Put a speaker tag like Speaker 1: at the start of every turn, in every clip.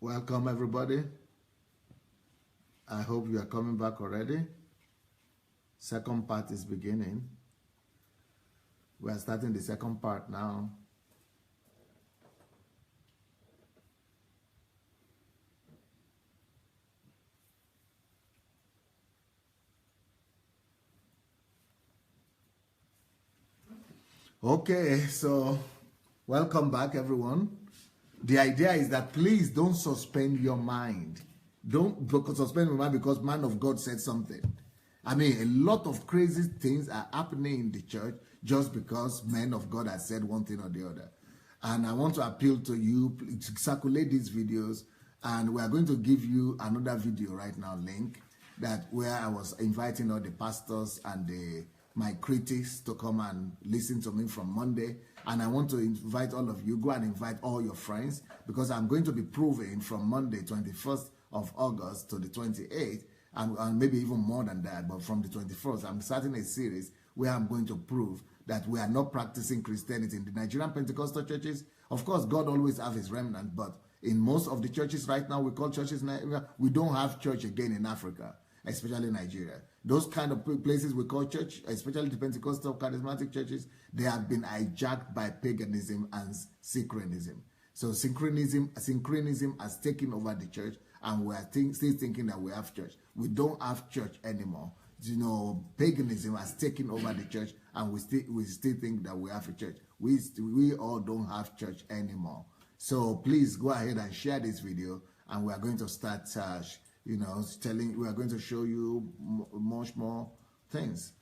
Speaker 1: Welcome, everybody. I hope you are coming back already. Second part is beginning. We are starting the second part now. Okay, so welcome back, everyone. The idea is that please don't suspend your mind. Don't suspend your mind because man of God said something. I mean, a lot of crazy things are happening in the church just because men of God have said one thing or the other. And I want to appeal to you to circulate these videos. And we are going to give you another video right now, link, that where I was inviting all the pastors and my critics to come and listen to me from Monday. And I want to invite all of you, go and invite all your friends, because I'm going to be proving from Monday, 21st of August to the 28th, and maybe even more than that, but from the 21st, I'm starting a series where I'm going to prove that we are not practicing Christianity in the Nigerian Pentecostal churches. Of course, God always have his remnant, but in most of the churches right now, we call churches, we don't have church again in Africa, especially Nigeria. Those kind of places we call church, especially the Pentecostal charismatic churches, they have been hijacked by paganism and synchronism. So synchronism has taken over the church, and we are still thinking that we have church. We don't have church anymore. You know, paganism has taken over the church, and we still think that we have a church. We all don't have church anymore. So please go ahead and share this video, and we are going to start we are going to show you much more things.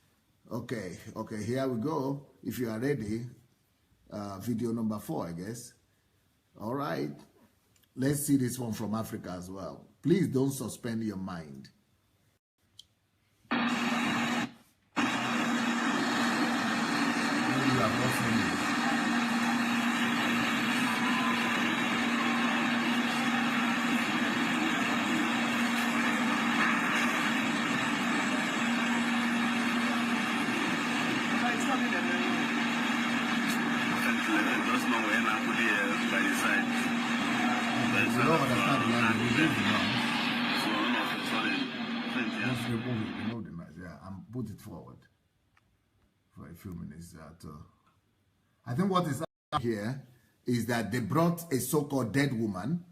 Speaker 1: Okay, here we go. If you are ready, video number 4, I guess. All right, let's see this one from Africa as well. Please don't suspend your mind. Maybe you have not seen it. Put it forward for a few minutes. I think what is here is that they brought a so-called dead woman,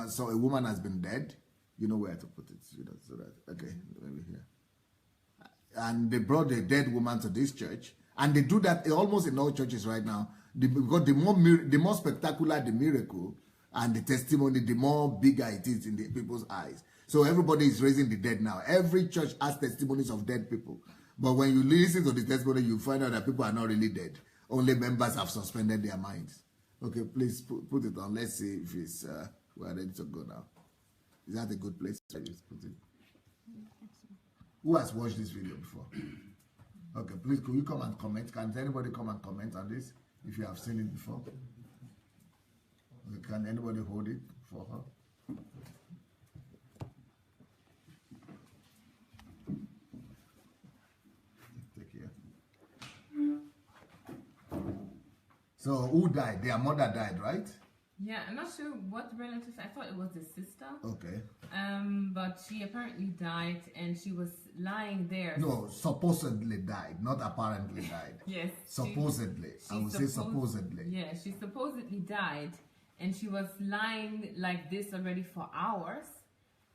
Speaker 1: so a woman has been dead. You know where to put it, so that, okay, maybe here. And they brought a dead woman to this church, and they do that almost in all churches right now. Because the more spectacular the miracle and the testimony, the more bigger it is in the people's eyes. So everybody is raising the dead now. Every church has testimonies of dead people. But when you listen to the testimony, you find out that people are not really dead. Only members have suspended their minds. Okay, please put it on. Let's see if it's we're ready to go now. Is that a good place to put it? Who has watched this video before? Okay, please, could you come and comment? Can anybody come and comment on this if you have seen it before? Okay, can anybody hold it for her? So who died? Their mother died, right?
Speaker 2: Yeah, I'm not sure what relatives. I thought it was the sister.
Speaker 1: Okay.
Speaker 2: But she apparently died, and she was lying there.
Speaker 1: No, supposedly died, not apparently died.
Speaker 2: Yes.
Speaker 1: Supposedly. I would say supposedly.
Speaker 2: Yeah, she supposedly died, and she was lying like this already for hours,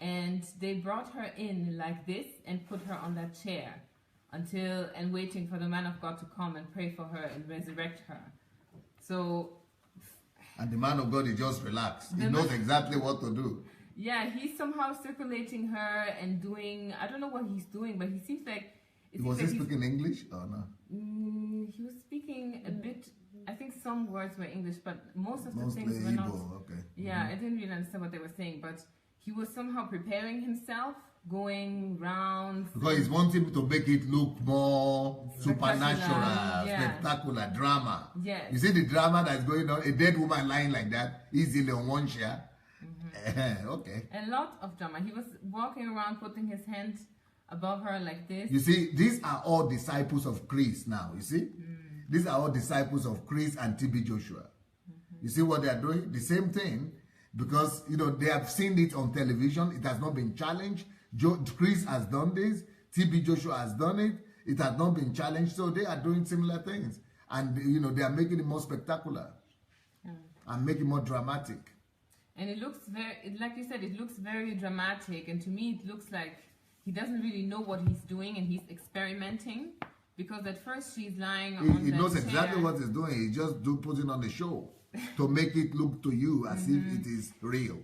Speaker 2: and they brought her in like this and put her on that chair and waiting for the man of God to come and pray for her and resurrect her. So,
Speaker 1: and the man of God is just relaxed. He knows exactly what to do.
Speaker 2: Yeah, he's somehow circulating her and doing, I don't know what he's doing, but he seems like...
Speaker 1: Was he speaking English or no?
Speaker 2: He was speaking a bit, I think some words were English, but most of the
Speaker 1: Mostly
Speaker 2: things were not...
Speaker 1: Okay.
Speaker 2: Yeah, I didn't really understand what they were saying, but he was somehow preparing himself, going round.
Speaker 1: Because he's wanting to make it look more supernatural, spectacular, drama.
Speaker 2: Yes.
Speaker 1: You see the drama that's going on, a dead woman lying like that, easily on one chair. Okay.
Speaker 2: A lot of drama. He was walking around putting his hands above her like this.
Speaker 1: You see, these are all disciples of Chris now, you see? These are all disciples of Chris and TB Joshua. You see what they are doing? The same thing. because they have seen it on television. It has not been challenged. Chris has done this. TB Joshua has done it. It has not been challenged. So they are doing similar things, and they are making it more spectacular and making it more dramatic.
Speaker 2: And it looks like you said, it looks very dramatic. And to me, it looks like he doesn't really know what he's doing, and he's experimenting. Because at first she's lying on
Speaker 1: He knows
Speaker 2: chair.
Speaker 1: exactly what he's doing. He just putting on the show to make it look to you as if it is real.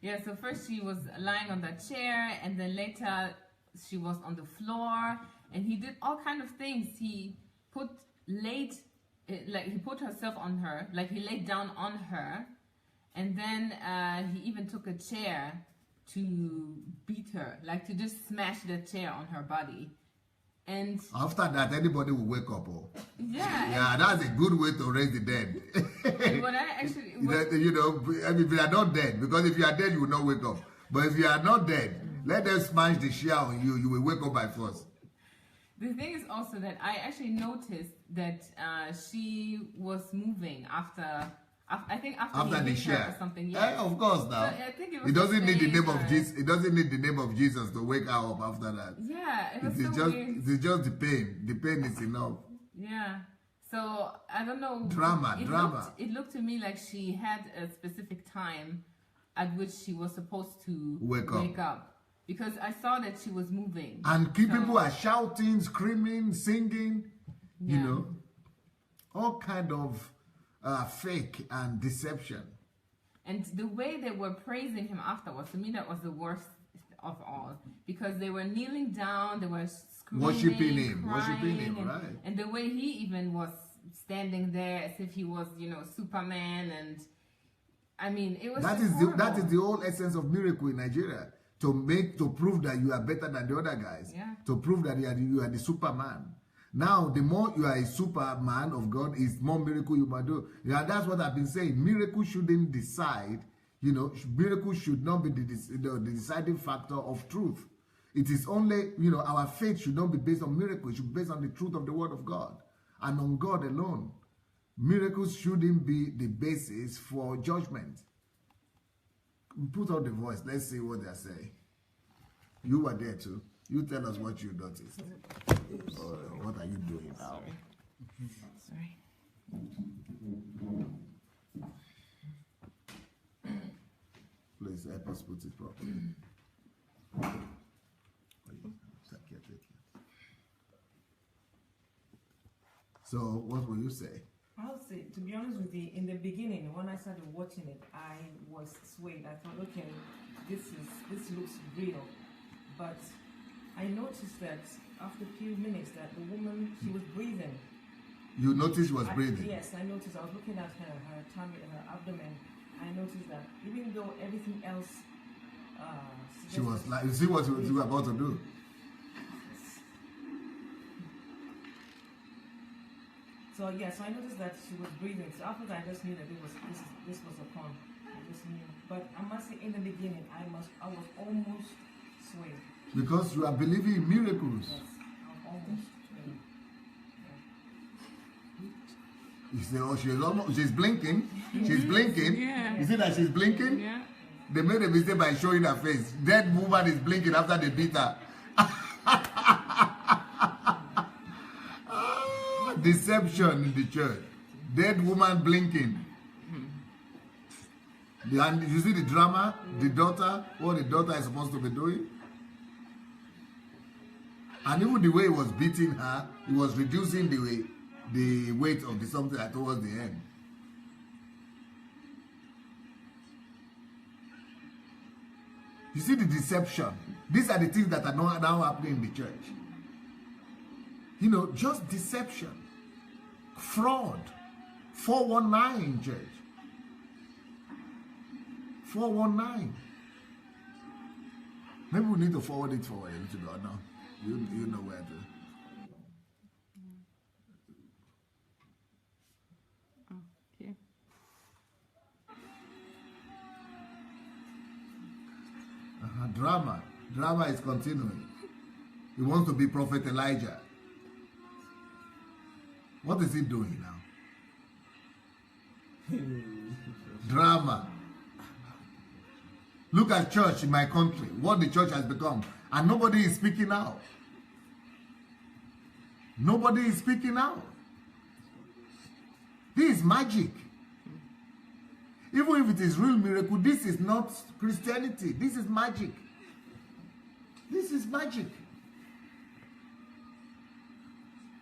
Speaker 2: Yeah, so first she was lying on that chair, and then later she was on the floor, and he did all kind of things. He put herself on her, like he laid down on her, and then he even took a chair to beat her, like to just smash the chair on her body. And
Speaker 1: after that, anybody will wake up.
Speaker 2: Yeah,
Speaker 1: that's a good way to raise the dead.
Speaker 2: And what I actually,
Speaker 1: if you are not dead, because if you are dead, you will not wake up. But if you are not dead, let them smash the chair on you. You will wake up by force.
Speaker 2: The thing is also that I actually noticed that she was moving after
Speaker 1: the share
Speaker 2: or something.
Speaker 1: Yeah, of course. Now,
Speaker 2: so I think it
Speaker 1: doesn't need the name of Jesus. It doesn't need the name of Jesus to wake her up after that.
Speaker 2: Yeah, it was
Speaker 1: weird. It's just the pain. The pain is enough.
Speaker 2: Yeah. So I don't know.
Speaker 1: Drama.
Speaker 2: It looked to me like she had a specific time at which she was supposed to wake up. Because I saw that she was moving.
Speaker 1: And people are shouting, screaming, singing. All kind of fake and deception.
Speaker 2: And the way they were praising him afterwards, to me that was the worst of all, because they were kneeling down, they were screaming,
Speaker 1: worshiping him,
Speaker 2: right? And the way he even was standing there as if he was, Superman, and I mean, it was. That
Speaker 1: is the whole essence of miracle in Nigeria, to prove that you are better than the other guys, to prove that you are the Superman. Now, the more you are a Superman of God, is more miracle you might do. Yeah, that's what I've been saying. Miracle shouldn't decide. Miracle should not be the deciding factor of truth. It is only, our faith should not be based on miracle. It should be based on the truth of the Word of God and on God alone. Miracles shouldn't be the basis for judgment. Put on the voice. Let's see what they're saying. You were there too. You tell us what you noticed. What are you doing now?
Speaker 2: Sorry.
Speaker 1: Please help us put it properly. So, what will you say?
Speaker 3: I'll say, to be honest with you, in the beginning, when I started watching it, I was swayed. I thought, okay, this looks real. But I noticed that after a few minutes that the woman, she was breathing.
Speaker 1: You noticed she was breathing?
Speaker 3: Yes, I noticed. I was looking at her tummy, her abdomen. I noticed that even though everything else...
Speaker 1: she was like, you see what you were about to do?
Speaker 3: So I noticed that she was breathing. So after that, I just knew that this was a con. I just knew. But I must say, in the beginning, I was almost swayed.
Speaker 1: Because you are believing in miracles.
Speaker 3: Yes, I was almost swayed. Yeah.
Speaker 1: You say, she's blinking. She's blinking.
Speaker 2: Yeah.
Speaker 1: You see that she's blinking?
Speaker 2: Yeah.
Speaker 1: They made a mistake by showing her face. Dead woman is blinking after they beat her. Deception in the church. Dead woman blinking. And you see the drama, the daughter, what the daughter is supposed to be doing. And even the way he was beating her, he was reducing the weight of the something towards the end. You see the deception. These are the things that are not now happening in the church. Just deception. Fraud. 419 church. 419. Maybe we need to forward it forward a little bit now. You know where to.
Speaker 2: Okay.
Speaker 1: Drama. Drama is continuing. He wants to be Prophet Elijah. What is he doing now? Drama. Look at church in my country, what the church has become. And nobody is speaking out. Nobody is speaking out. This is magic. Even if it is real miracle, this is not Christianity. This is magic. This is magic.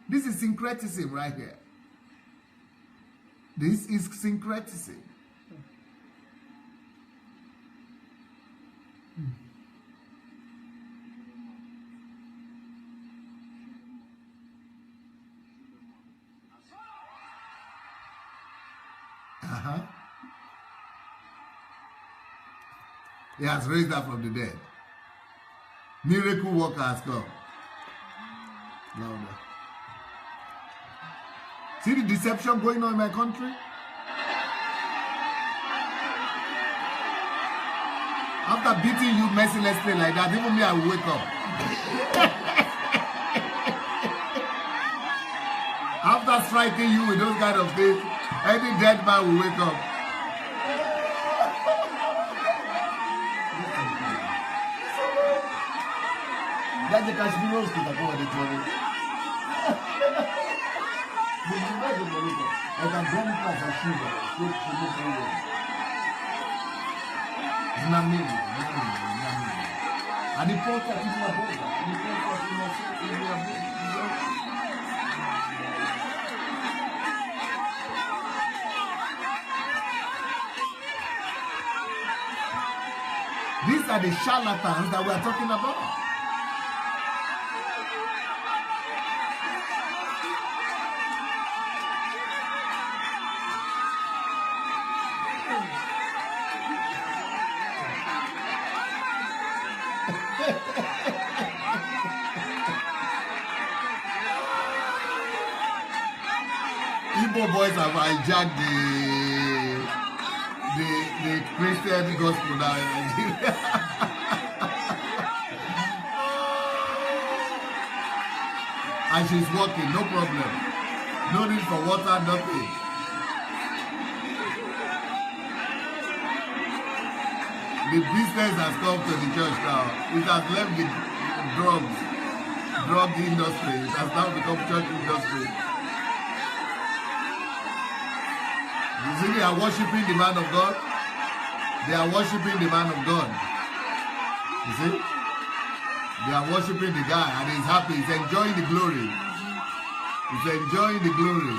Speaker 1: This is syncretism right here. This is syncretism. He has raised her from the dead. Miracle worker has come. Louder. See the deception going on in my country? After beating you mercilessly like that, even me, I will wake up. After striking you with those kind of things, any dead man will wake up. That's the Kashmiros to the power of the trouble. I can bring class of sugar, straight to the problem. Nami. And the poor people are poor. And the poor people are poor. These are the charlatans that we are talking about. Igbo boys have hijacked the Christian gospel now in Nigeria. And she's working, no problem. No need for water, nothing. The business has come to the church now. It has left the drug industry. It has now become church industry. You see, they are worshiping the man of God. They are worshiping the man of God. You see? They are worshiping the guy and he's happy. He's enjoying the glory. He's enjoying the glory.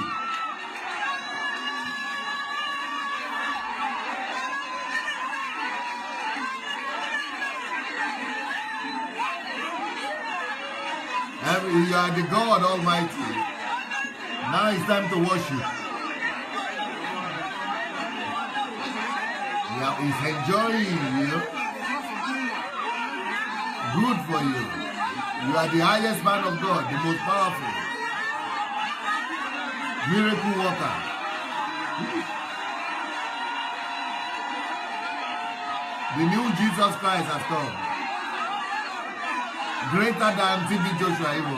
Speaker 1: You are the God Almighty. Now it's time to worship. Yeah, he's enjoying you. Good for you. You are the highest man of God, the most powerful. Miracle worker. The new Jesus Christ has come. Greater than TB Joshua, even.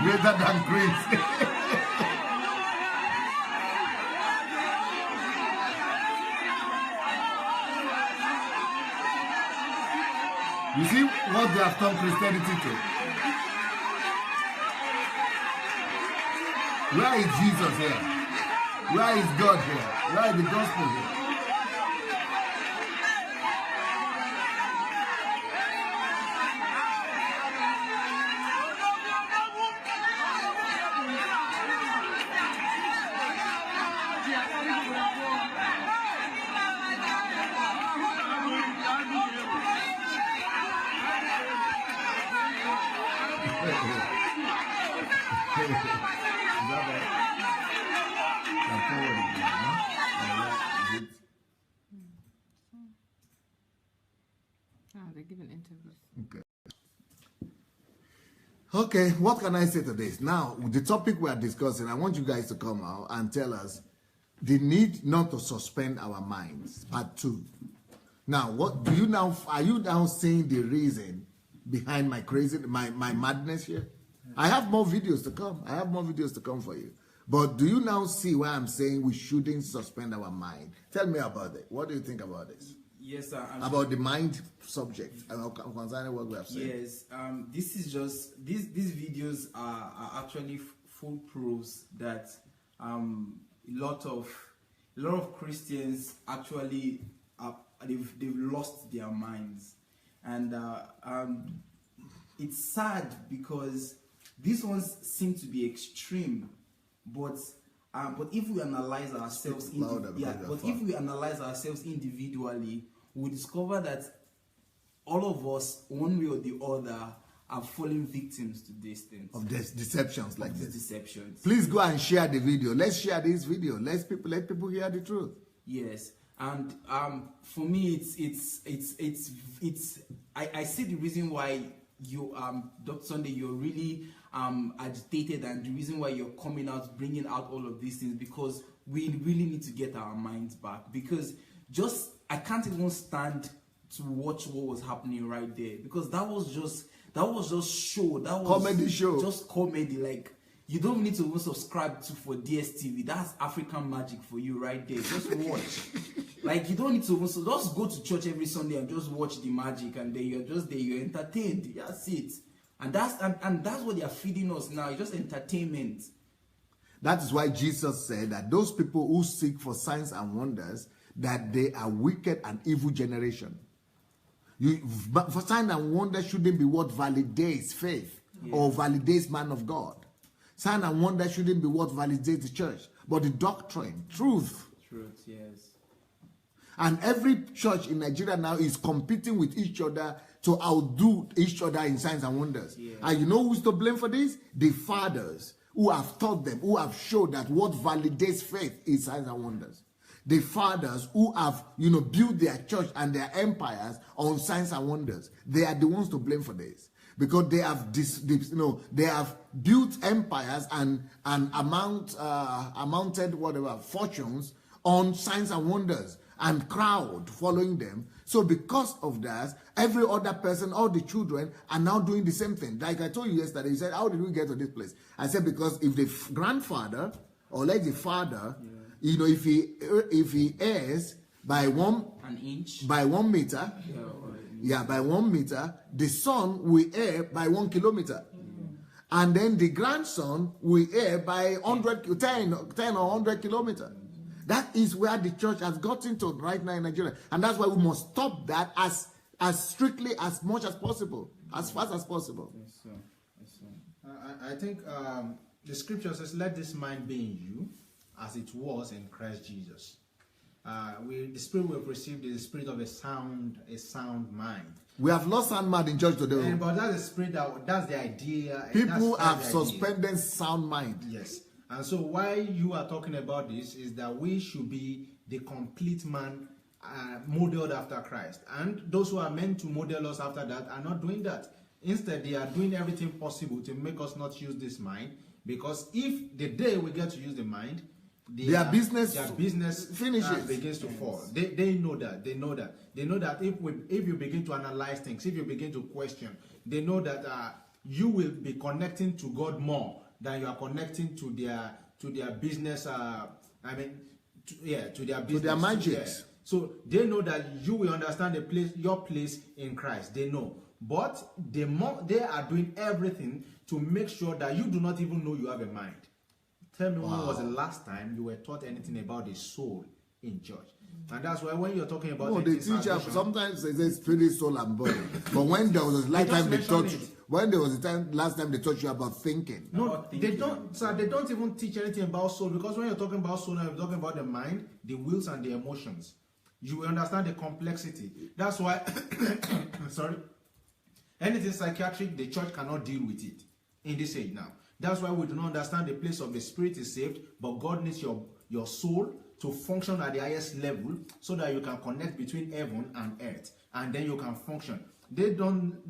Speaker 1: Greater than Chris. You see what they have turned Christianity to? Where is Jesus here? Where is God here? Where is the gospel here?
Speaker 2: They're giving interviews.
Speaker 1: Okay, what can I say to this? Now, the topic we are discussing, I want you guys to come out and tell us the need not to suspend our minds. Part 2. Now, what do you now? Are you now seeing the reason behind my crazy, my madness here? I have more videos to come. I have more videos to come for you. But do you now see why I'm saying we shouldn't suspend our mind? Tell me about it. What do you think about this?
Speaker 4: Yes, sir.
Speaker 1: About the mind subject concerning what we have said.
Speaker 4: Yes, this is just these videos are actually full proofs that a lot of Christians actually they've lost their minds, and it's sad because these ones seem to be extreme, but if we analyze ourselves, if we analyze ourselves individually, we discover that all of us, one way or the other, are falling victims to these things.
Speaker 1: Of these deceptions like this.
Speaker 4: Deceptions.
Speaker 1: Please go and share the video. Let's share this video. Let people hear the truth.
Speaker 4: Yes, and for me, I see the reason why you, Dr. Sunday, you're really agitated, and the reason why you're coming out, bringing out all of these things, because we really need to get our minds back. Because I can't even stand to watch what was happening right there, because that was just show. That was
Speaker 1: comedy show.
Speaker 4: Just comedy. Like, you don't need to even subscribe for DSTV. That's African magic for you right there. Just watch. Like, you don't need to even, so just go to church every Sunday and just watch the magic, and then you're just there, you're entertained. That's it. And that's what they are feeding us now. It's just entertainment.
Speaker 1: That is why Jesus said that those people who seek for signs and wonders, that they are wicked and evil generation. But for sign and wonder shouldn't be what validates faith, yes, or validates man of God. Sign and wonder shouldn't be what validates the church, but the doctrine, truth.
Speaker 4: Truth, yes.
Speaker 1: And every church in Nigeria now is competing with each other to outdo each other in signs and wonders. Yeah. And you know who's to blame for this? The fathers who have taught them, who have showed that what validates faith is signs and wonders. The fathers who have, built their church and their empires on signs and wonders, they are the ones to blame for this, because they have they have built empires and amounted whatever fortunes on signs and wonders and crowd following them. So because of that, every other person, all the children are now doing the same thing. Like I told you yesterday, you said, how did we get to this place? I said, because if the grandfather or like the father, if he errs by 1 inch, by 1 meter, by 1 meter, the son will err by 1 kilometer. And then the grandson will err by 10 or 100 kilometers. That is where the church has gotten to right now in Nigeria. And that's why we must stop that as strictly, as much as possible, as fast as possible.
Speaker 5: Yes, sir. Yes, sir. I think the scripture says, let this mind be in you as it was in Christ Jesus. The spirit we have received is the spirit of a sound mind.
Speaker 1: We have lost sound mind in church today.
Speaker 5: But that's the spirit, that's the idea.
Speaker 1: People have suspended sound mind.
Speaker 5: Yes. And so why you are talking about this is that we should be the complete man modeled after Christ. And those who are meant to model us after that are not doing that. Instead, they are doing everything possible to make us not use this mind. Because if the day we get to use the mind, their business
Speaker 1: finishes,
Speaker 5: begins to fall. They know that. They know that. They know that if you begin to analyze things, if you begin to question, they know that you will be connecting to God more than you are connecting to their business. To their business,
Speaker 1: to their magic.
Speaker 5: Yeah. So they know that you will understand your place in Christ. They know, but they are doing everything to make sure that you do not even know you have a mind. Tell me, when was the last time you were taught anything about the soul in church? And that's why when you're talking about
Speaker 1: the teacher, sometimes they say spirit, soul, and body. But when there was a lifetime they taught you, when there was a last time they taught you about thinking.
Speaker 5: No, they don't. So they don't even teach anything about soul, because when you're talking about soul, you're talking about the mind, the wills, and the emotions. You will understand the complexity. That's why, anything psychiatric, the church cannot deal with it in this age now. That's why we do not understand the place of the spirit is saved, but God needs your soul to function at the highest level so that you can connect between heaven and earth, and then you can function. They don't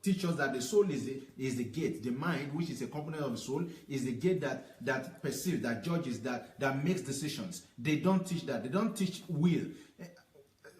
Speaker 5: teach us that the soul is the gate. The mind, which is a component of the soul, is the gate that perceives, that judges, that makes decisions. They don't teach that. They don't teach will.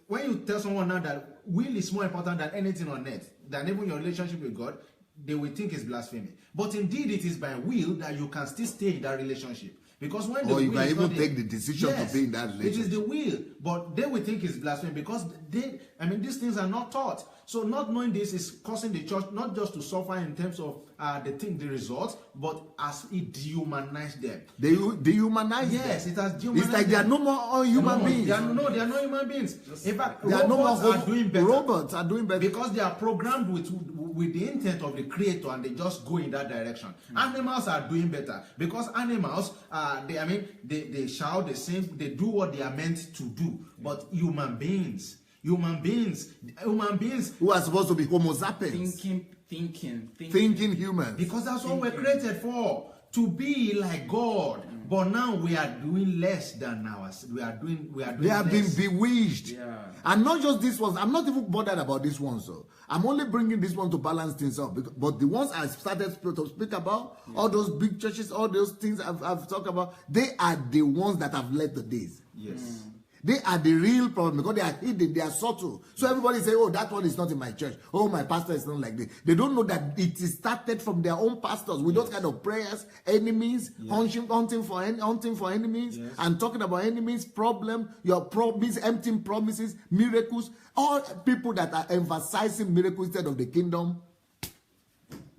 Speaker 5: When you tell someone now that will is more important than anything on earth, than even your relationship with God, they will think it's blasphemy. But indeed, it is by will that you can still stay in that relationship. Because when the
Speaker 1: or you
Speaker 5: will
Speaker 1: can
Speaker 5: is
Speaker 1: even
Speaker 5: not there-
Speaker 1: take the decision to be in that
Speaker 5: It is the
Speaker 1: relationship.
Speaker 5: will, but they will think it's blasphemy because these things are not taught. So not knowing this is causing the church not just to suffer in terms of the results, but as it dehumanized them.
Speaker 1: They dehumanize
Speaker 5: Yes,
Speaker 1: them.
Speaker 5: it has dehumanized
Speaker 1: It's like they are
Speaker 5: them.
Speaker 1: no more human beings.
Speaker 5: They are not human beings. In fact,
Speaker 1: They are no more
Speaker 5: robots are doing better.
Speaker 1: robots are doing better.
Speaker 5: Because they are programmed with the intent of the creator, and they just go in that direction. Animals are doing better because animals, they shout, they sing, they do what they are meant to do. But human beings who
Speaker 1: Who are supposed to be Homo sapiens, thinking humans.
Speaker 5: because that's what we're created for, to be like God. But now we are doing less than ours. We are doing
Speaker 1: They have been
Speaker 5: less.
Speaker 1: bewitched.
Speaker 4: Yeah.
Speaker 1: And not just this one. I'm not even bothered about this one. So I'm only bringing this one to balance things up. But the ones I started to speak about, all those big churches, all those things I've talked about, they are the ones that have led the days.
Speaker 5: Yes.
Speaker 1: They are the real problem because they are hidden, they are subtle. So everybody say, oh, that one is not in my church. Oh, my pastor is not like this. They don't know that it is started from their own pastors with those kind of prayers, enemies, hunting for enemies, and talking about enemies, problem, your promise, empty promises, miracles. All people that are emphasizing miracles instead of the kingdom.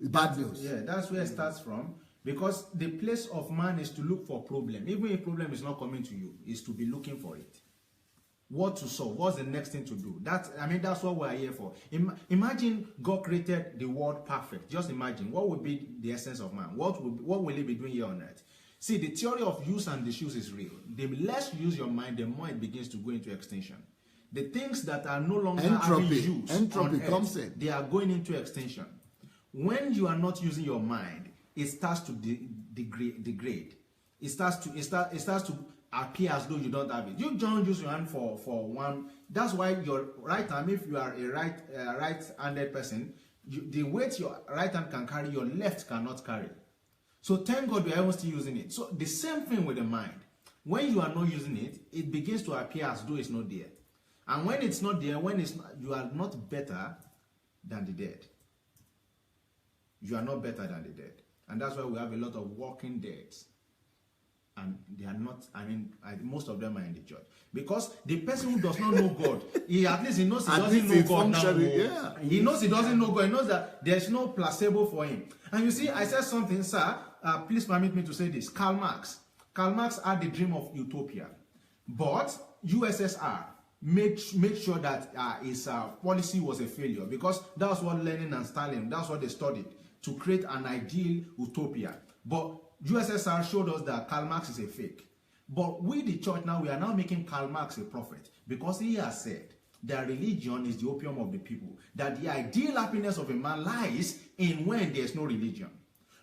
Speaker 1: Bad news.
Speaker 5: Yeah, that's where it starts from. Because the place of man is to look for problem. Even if problem is not coming to you, is to be looking for it. What to solve? What's the next thing to do? That's what we're here for. Imagine God created the world perfect. Just imagine what would be the essence of man. What will he be doing here on earth? See, the theory of use and disuse is real. The less you use your mind, the more it begins to go into extinction. The things that are no longer having use
Speaker 1: Entropy
Speaker 5: on earth,
Speaker 1: comes in.
Speaker 5: they are going into extinction. When you are not using your mind, it starts to degrade. It starts to appear as though you don't have it. You don't use your hand for one. That's why your right arm, if you are a right-handed person, the weight your right hand can carry, your left cannot carry. So thank God we are even still using it. So the same thing with the mind. When you are not using it, it begins to appear as though it's not there. And when it's not there, you are not better than the dead. You are not better than the dead. And that's why we have a lot of walking deads. And they are not, most of them are in the church. Because the person who does not know God, he knows he doesn't know God now.
Speaker 1: Yeah.
Speaker 5: He knows he doesn't know God. He knows that there's no placebo for him. And you see, I said something, sir, please permit me to say this. Karl Marx had the dream of utopia. But USSR made sure that his policy was a failure. Because that's what Lenin and Stalin, that's what they studied, to create an ideal utopia. But USSR showed us that Karl Marx is a fake. But we, the church now, we are now making Karl Marx a prophet. Because he has said that religion is the opium of the people. That the ideal happiness of a man lies in when there's no religion.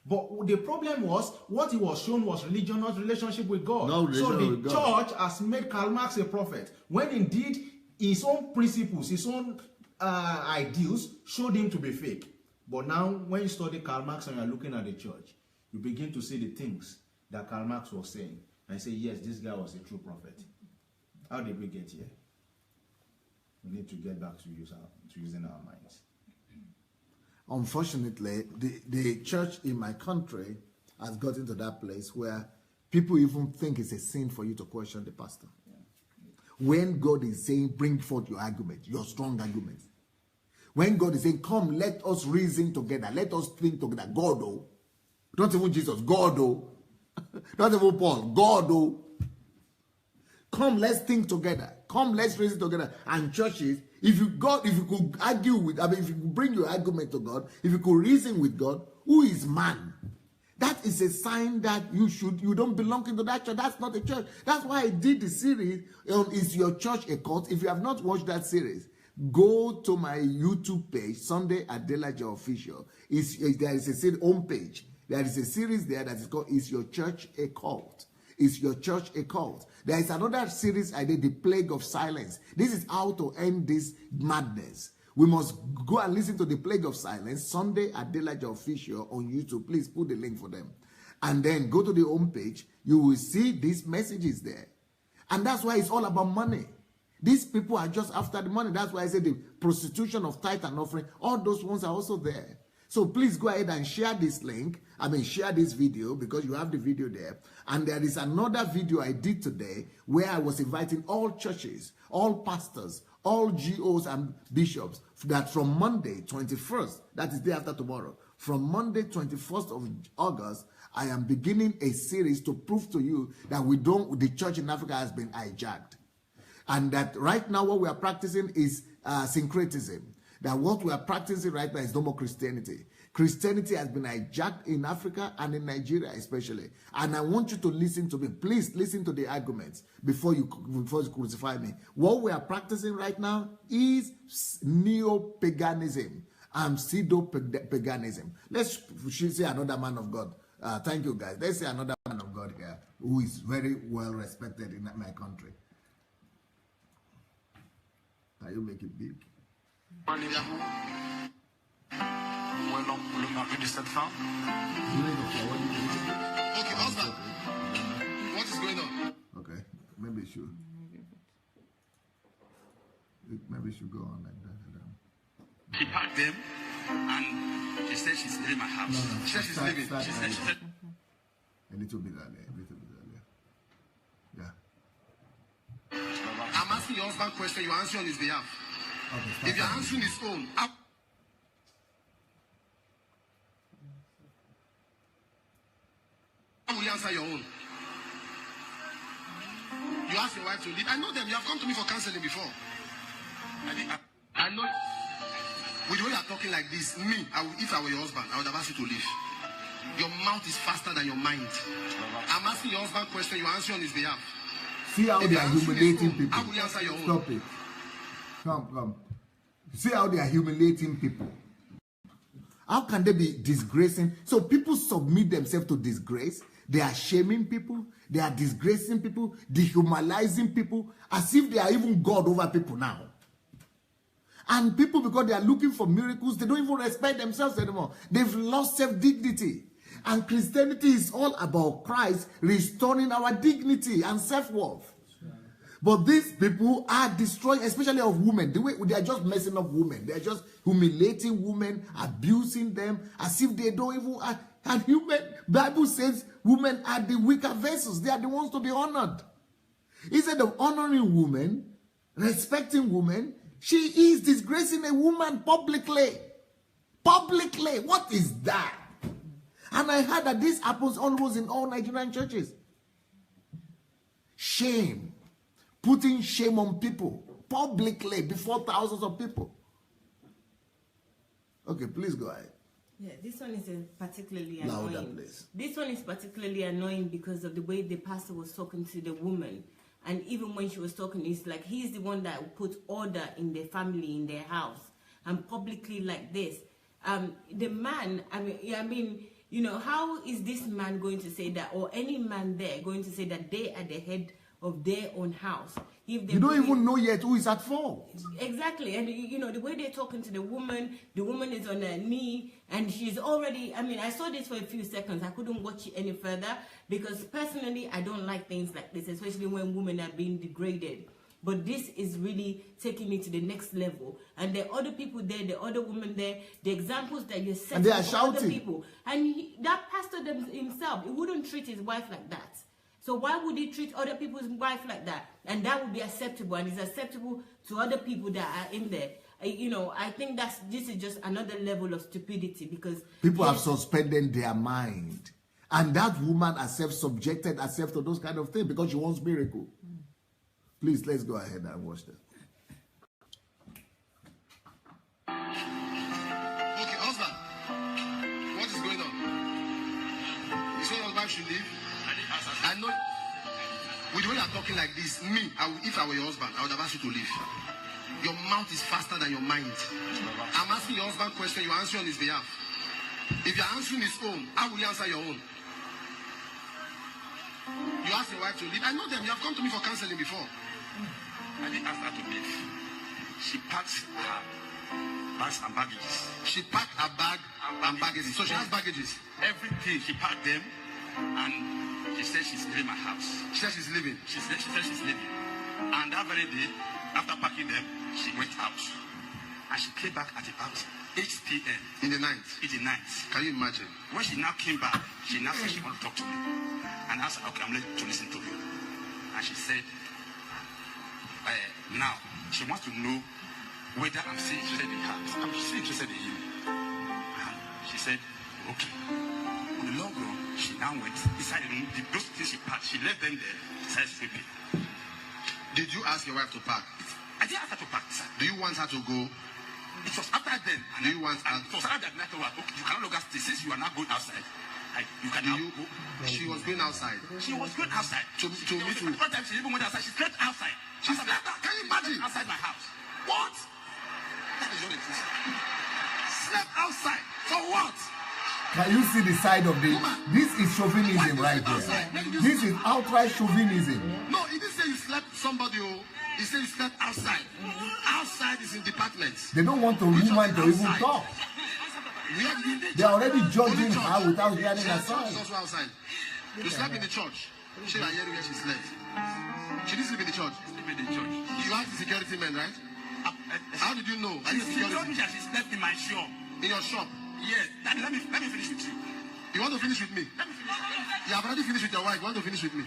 Speaker 5: But the problem was, what he was shown was religion, not relationship with God. So the church has made Karl Marx a prophet. When indeed, his own principles, his own ideals showed him to be fake. But now, when you study Karl Marx and you are looking at the church, you begin to see the things that Karl Marx was saying. And you say, yes, this guy was a true prophet. How did we get here? We need to get back to using our minds.
Speaker 1: Unfortunately, the church in my country has gotten to that place where people even think it's a sin for you to question the pastor. When God is saying, bring forth your argument, your strong argument. When God is saying, come, let us reason together. Let us think together. God, oh. Not even Jesus. God, oh. Not even Paul. God, oh. Come, let's think together. Come, let's reason together. And churches, if you could argue with, if you could bring your argument to God, if you could reason with God, who is man? That is a sign that you don't belong into that church. That's not a church. That's why I did the series on Is Your Church a Cult? If you have not watched that series, go to my YouTube page, Sunday Adelaja Official. There is a homepage. There is a series there that is called Is Your Church a Cult? Is Your Church a Cult? There is another series I did, The Plague of Silence. This is how to end this madness. We must go and listen to The Plague of Silence, Sunday Adelaja Official on YouTube. Please put the link for them. And then go to the homepage. You will see these messages there. And that's why it's all about money. These people are just after the money. That's why I said the prostitution of tithe and offering, all those ones are also there. So please go ahead and share this link. Share this video, because you have the video there. And there is another video I did today where I was inviting all churches, all pastors, all GOs and bishops, that from Monday 21st, that is day after tomorrow, from Monday 21st of August, I am beginning a series to prove to you that the church in Africa has been hijacked. And that right now what we are practicing is syncretism. That what we are practicing right now is no more Christianity. Christianity has been hijacked in Africa and in Nigeria especially. And I want you to listen to me. Please listen to the arguments before you crucify me. What we are practicing right now is neo-paganism and pseudo-paganism. Let's say another man of God. Thank you, guys. Let's say another man of God here who is very well respected in my country. Can you make it big?
Speaker 6: Okay, husband. What is going on?
Speaker 1: Okay, maybe it should go on like that.
Speaker 6: She packed them and she said she's leaving my house. She said she's leaving. She said
Speaker 1: a little bit earlier. Yeah.
Speaker 6: I'm asking your husband question, you answer on his behalf.
Speaker 1: Okay,
Speaker 6: if you're answering his own, how will you answer your own? You ask your wife to leave. I know them. You have come to me for counseling before. I know. With the way you are talking like this, if I were your husband, I would have asked you to leave. Your mouth is faster than your mind. I'm asking your husband question, you answer on his behalf.
Speaker 1: See how they are humiliating people.
Speaker 6: How will you answer your own?
Speaker 1: Stop it. Come. See how they are humiliating people. How can they be disgracing? So people submit themselves to disgrace. They are shaming people. They are disgracing people, dehumanizing people, as if they are even God over people now. And people, because they are looking for miracles, they don't even respect themselves anymore. They've lost self-dignity. And Christianity is all about Christ restoring our dignity and self-worth. But these people are destroying, especially of women. The way they are just messing up women. They are just humiliating women, abusing them, as if they don't even. And human, Bible says women are the weaker vessels. They are the ones to be honored. Instead of honoring women, respecting women, she is disgracing a woman publicly. Publicly. What is that? And I heard that this happens almost in all Nigerian churches. Shame. Putting shame on people publicly before thousands of people. Okay, please go ahead.
Speaker 7: Yeah, this one is particularly
Speaker 1: Louder,
Speaker 7: annoying.
Speaker 1: please.
Speaker 7: This one is particularly annoying because of the way the pastor was talking to the woman. And even when she was talking, it's like he's the one that put order in their family, in their house. And publicly like this. The man, you know, how is this man going to say that, or any man there going to say that they are the head of their own house? If they
Speaker 1: You don't even know yet who is at fault.
Speaker 7: Exactly. And you know, the way they're talking to the woman is on her knee and she's already, I saw this for a few seconds. I couldn't watch it any further because personally, I don't like things like this, especially when women are being degraded. But this is really taking it to the next level. And there are other people there, the other women there, the examples that you're setting
Speaker 1: and they are
Speaker 7: for
Speaker 1: shouting.
Speaker 7: other people. And that pastor himself, he wouldn't treat his wife like that. So why would he treat other people's wife like that? And that would be acceptable, and it's acceptable to other people that are in there. You know, I think this is just another level of stupidity because
Speaker 1: people have suspended their mind. And that woman herself subjected herself to those kind of things because she wants miracle. Please, let's go ahead and watch that.
Speaker 6: Okay, husband, what is going on? You say your wife should leave? I know. With the way you are talking like this, if I were your husband, I would have asked you to leave. Your mouth is faster than your mind. I'm asking your husband question, you answer on his behalf. If you're answering his own, how will you answer your own? You ask your wife to leave. I know them. You have come to me for counseling before. I didn't ask her to leave. She packed her bags and baggages. She packed her bag and baggages. So she has baggages. Everything. She packed them and she said she's leaving my house. She said she's leaving. She said she's leaving. And that very day, after packing them, she went out. And she came back at about 8 p.m. In the night? In the night. Can you imagine? When she now came back, she now said she wanted to talk to me. And I said, okay, I'm ready to listen to you. And she said, now, she wants to know whether I'm still interested in her. I'm still interested in you. And she said, okay. On the long run, she now went inside the room. Those things she packed, she left them there, started sleeping. Did you ask your wife to pack? I didn't ask her to pack, sir. Do you want her to go? It was after then. And do you want her? It was after that night. Okay, you can no longer stay. Since you are not going outside, you can now go. She was going outside. She was going outside. To meet you. One time she even went outside. She slept outside. She slept. Can you imagine? Outside my house. What? That is what it is. Slept outside. For what?
Speaker 1: Can you see the side of the... This is chauvinism right here. This is outright chauvinism.
Speaker 6: No, he didn't say you slept somebody. He said you slept outside. Outside is in departments.
Speaker 1: They don't want a woman to even talk. They are already judging her without hearing her side.
Speaker 6: Outside. You slept in the church. She was hearing where she slept. She didn't sleep in the church. You asked the security men, right? How did you know? She told me that she slept in my shop. In your shop? Yes. Let me finish with you. You want to finish with me? Let me finish. You have already finished with your wife. You want to finish with me?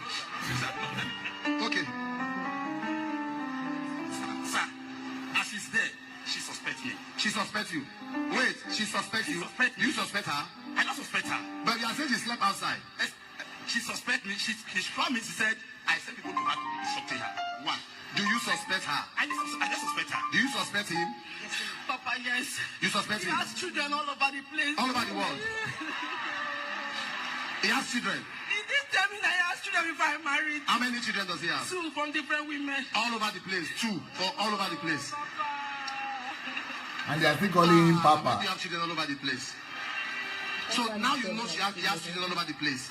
Speaker 6: Okay. Sir, as she's there, she suspects me. She suspects you. Wait, she suspects you. You suspect her? I don't suspect her. But you are saying she slept outside. She suspects me. She told me, she said, I sent people to her to suspect her. One. Do you suspect her? I just suspect her. Do you suspect him? Yes, Papa, yes. You suspect him? He has children all over the place. All over the world? He has children? He did tell me that he has children before I married. How many children does he have? 2 from different women. All over the place? 2 or all over the place?
Speaker 1: And they are still calling him Papa.
Speaker 6: You have children all over the place. So now you know he has children all over the place.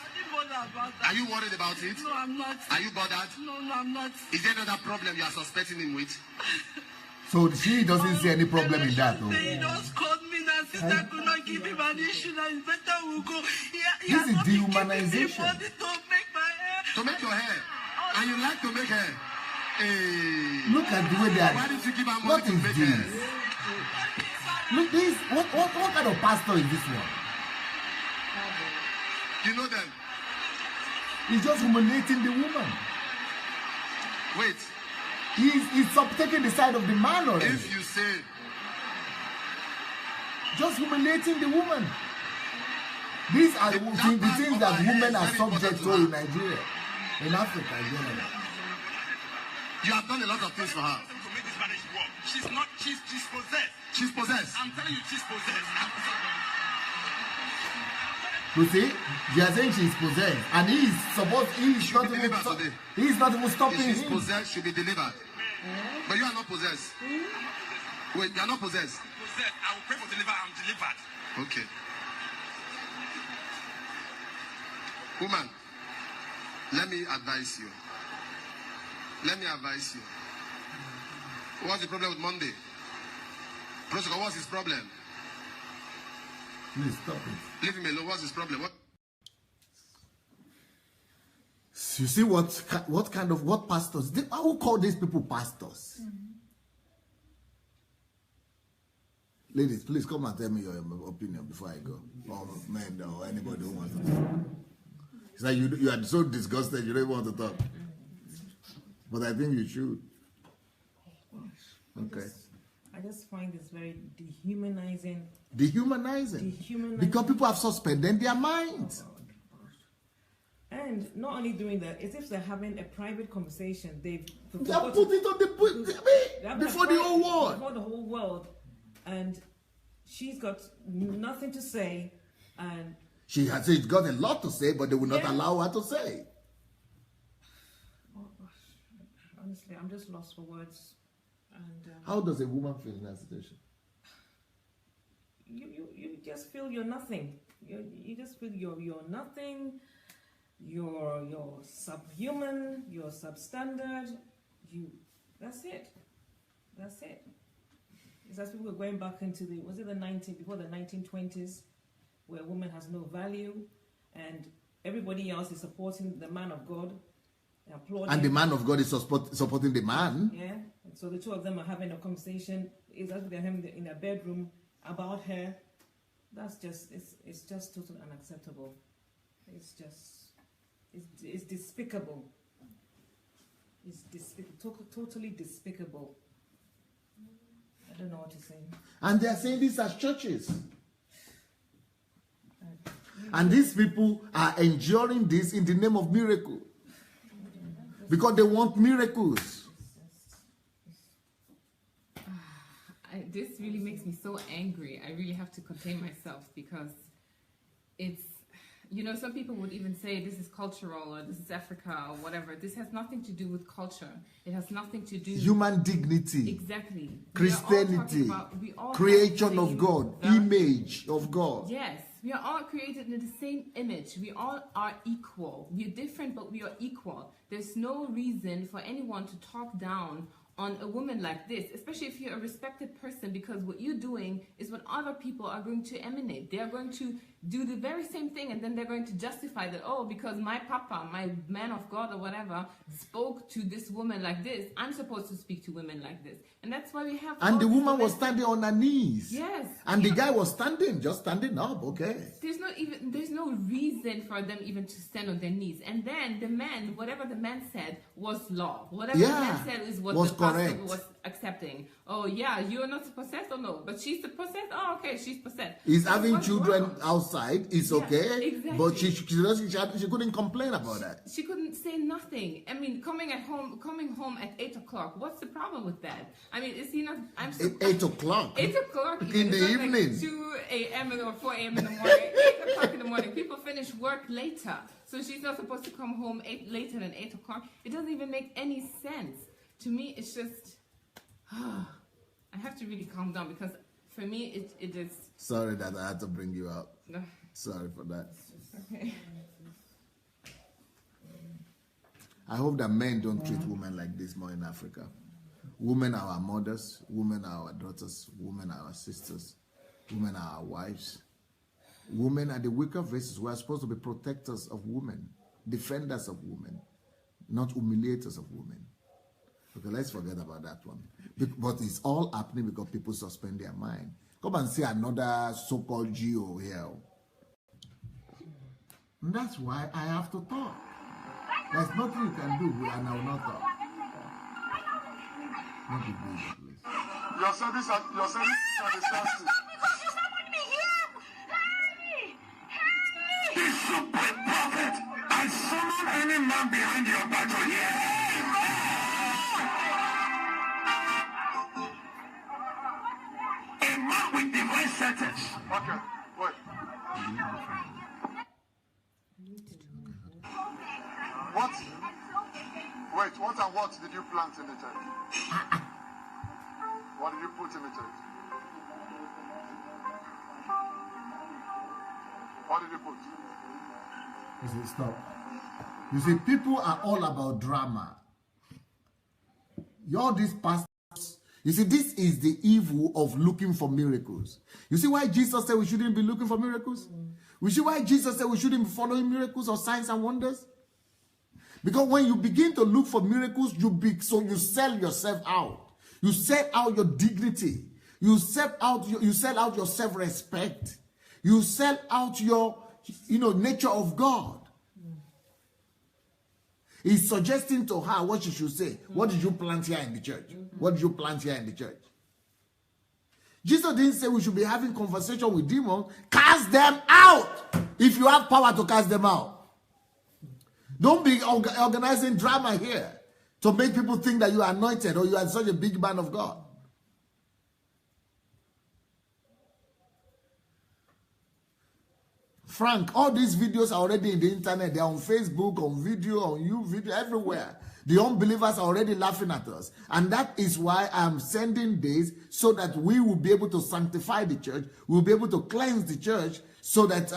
Speaker 6: Are you worried about it? No, I'm not. Are you bothered? No, I'm not. Is there another problem you are suspecting him with?
Speaker 1: So she doesn't see any problem in that. Oh.
Speaker 6: He just called me that sister could not give him an issue that it's better we go.
Speaker 1: This is dehumanization.
Speaker 6: To make your hair. And you like to make hair. Hey.
Speaker 1: Look at the way they are.
Speaker 6: Why did you give her money
Speaker 1: What
Speaker 6: to
Speaker 1: is
Speaker 6: make
Speaker 1: this?
Speaker 6: hair?
Speaker 1: Look, this. What kind of pastor is this one?
Speaker 6: You know them.
Speaker 1: He's just humiliating the woman.
Speaker 6: Wait.
Speaker 1: He's taking the side of the man already.
Speaker 6: If you say...
Speaker 1: Just humiliating the woman. These are the things that women are subject to in Nigeria. In Africa, in general.
Speaker 6: You have done a lot of things for her. To make this marriage work. She's possessed. She's possessed. I'm telling you, she's possessed.
Speaker 1: You see, they are saying she's possessed, and he's not even stopping him.
Speaker 6: If she's possessed, she'll be delivered. But you are not possessed. Wait, you are not possessed. Possessed. I will pray for deliver. I'm delivered. Okay. Woman, let me advise you. What's the problem with Monday? Protocol, what's his problem?
Speaker 1: Please stop it.
Speaker 6: Leave him alone. What's his problem?
Speaker 1: You see what pastors? Who call these people pastors? Mm-hmm. Ladies, please come and tell me your opinion before I go. Or men or anybody who wants to talk. It's like you are so disgusted you don't want to talk. But I think you should. Okay.
Speaker 3: I just find this very dehumanizing.
Speaker 1: Dehumanizing. Because people have suspended their minds.
Speaker 3: And not only doing that, it's if they're having a private conversation, they
Speaker 1: put it on before the whole world.
Speaker 3: Before the whole world. And she's got nothing to say. And
Speaker 1: she's got a lot to say, but they will not allow her to say.
Speaker 3: Oh, honestly, I'm just lost for words. And
Speaker 1: how does a woman feel in that situation?
Speaker 3: You just feel you're nothing. You just feel you're nothing. You're subhuman. You're substandard. That's it. It's as people were going back into before the 1920s, where a woman has no value, and everybody else is supporting the man of God, applauding.
Speaker 1: And the man of God is supporting the man.
Speaker 3: Yeah. And so the two of them are having a conversation. It's actually they're having in their bedroom about her. That's just it's just totally unacceptable. It's despicable. It's totally despicable. I don't know what to say.
Speaker 1: And they are saying this as churches. And these people are enduring this in the name of miracle. Because they want miracles.
Speaker 2: This really makes me so angry. I really have to contain myself because it's, you know, some people would even say this is cultural or this is Africa or whatever. This has nothing to do with culture. It has nothing to do
Speaker 1: Human dignity.
Speaker 2: Exactly.
Speaker 1: Christianity.
Speaker 2: We all
Speaker 1: Creation of God. Image of God.
Speaker 2: Yes. We are all created in the same image. We all are equal. We are different, but we are equal. There's no reason for anyone to talk down on a woman like this, especially if you're a respected person, because what you're doing is what other people are going to emanate. They are going to do the very same thing, and then they're going to justify that, oh, because my papa, my man of God or whatever, spoke to this woman like this, I'm supposed to speak to women like this. And that's why we have...
Speaker 1: And the woman was standing on her knees.
Speaker 2: Yes.
Speaker 1: And the guy was just standing up, okay.
Speaker 2: There's no reason for them even to stand on their knees. And then the man, whatever the man said was law. Whatever the man said is what the pastor was accepting. Oh yeah, you're not possessed or no, but she's possessed. Oh okay, she's possessed.
Speaker 1: He's having children outside. It's okay,
Speaker 2: exactly.
Speaker 1: But she couldn't complain about that.
Speaker 2: She couldn't say nothing. I mean, coming home at 8 o'clock. What's the problem with that? I mean, is he not?
Speaker 1: 8 o'clock.
Speaker 2: 8 o'clock
Speaker 1: in the evening.
Speaker 2: Like 2 a.m. or 4 a.m. in the morning. 8 o'clock in the morning. People finish work later, so she's not supposed to come home later than 8 o'clock. It doesn't even make any sense to me. It's just. I have to really calm down because for me it is.
Speaker 1: Sorry that I had to bring you out. Sorry for that.
Speaker 2: Okay.
Speaker 1: I hope that men don't treat women like this more in Africa. Women are our mothers, women are our daughters, women are our sisters, women are our wives. Women are the weaker vessels. We are supposed to be protectors of women, defenders of women, not humiliators of women. Okay, let's forget about that one. But it's all happening because people suspend their mind. Come and see another so-called Geo here. And that's why I have to talk. There's nothing you can do and I will not talk. Not be busy, please.
Speaker 6: Your service at the standstill.
Speaker 8: Because you summoned me here! Help me!
Speaker 6: The supreme prophet, I summon any man behind your battle here. A man with divine sentence. Okay, wait. What? Wait, what and what did you plant in the church? What did you put in the church? What did you put?
Speaker 1: You see, stop. You see, people are all about drama. All these pastors, you see, this is the evil of looking for miracles. You see why Jesus said we shouldn't be looking for miracles? You see why Jesus said we shouldn't be following miracles or signs and wonders? Because when you begin to look for miracles, you sell yourself out. You sell out your dignity. You sell out your self-respect. You sell out your, nature of God. He's suggesting to her what she should say. What did you plant here in the church? What did you plant here in the church? Jesus didn't say we should be having conversation with demons. Cast them out if you have power to cast them out. Don't be organizing drama here to make people think that you are anointed or you are such a big man of God. Frank, all these videos are already in the internet. They're on Facebook, on video, on YouTube, everywhere. The unbelievers are already laughing at us. And that is why I'm sending this so that we will be able to sanctify the church. We'll be able to cleanse the church so that,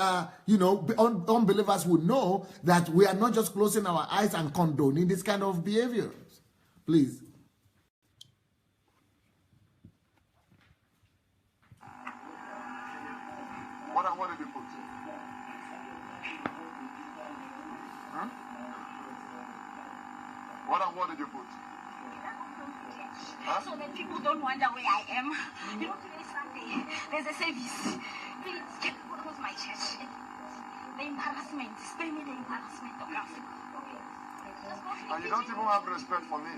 Speaker 1: unbelievers will know that we are not just closing our eyes and condoning this kind of behaviors. Please.
Speaker 6: What did you put? Huh? What did you put? Huh?
Speaker 8: So that people don't wonder where I am. You know, today is Sunday. There's a service. Please, what was my church? The embarrassment. Spare me the embarrassment of nothing. Okay.
Speaker 6: And you don't even have respect for me.